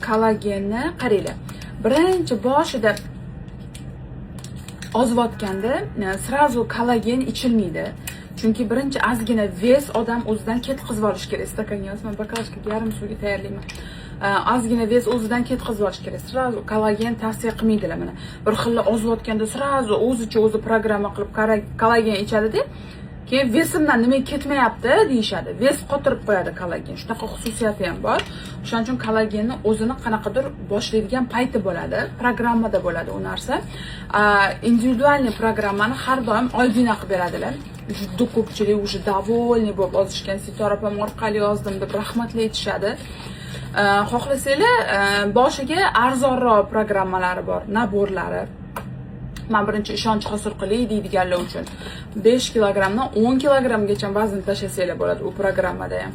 kollagenni qaranglar. Birinchi boshida ozayotganda srazu kollagen ichilmaydi. Chunki birinchi ozgina vес odam o'zidan ketkazib olish kerak. Stakanga men bakalashkaga yarim suvga tayyorlayman. Ozgina vес o'zidan ketkazib olish kerak. Srazu kollagen tavsiya qilmaydilar mana. Bir xilla ozayotganda srazu o'zicha o'zi programma qilib kollagen ichadi-da. Keyin vesimdan nima ketmayapti deyishadi. Ves qotirib qo'yadi kollagen. Shunaqa xususiyati ham bor. Shuning uchun kollagenni o'zini qanaqadir boshlaydigan payti bo'ladi, programmada bo'ladi u narsa. Individualniy programmani har doim oydin qilib beradilar. Juda ko'pchilik уже довольный bo'lib yozishgan, Sitora opam orqali yozdim deb rahmatli aytishadi. Xohlasanglar boshiga arzonroq programmalari bor, naborlari. Men birinchi ishonch hosil qilay deydiganlar uchun 5 kilogramdan 10 kilogramgacha vazn tashlasanglar bo'ladi u programmada ham.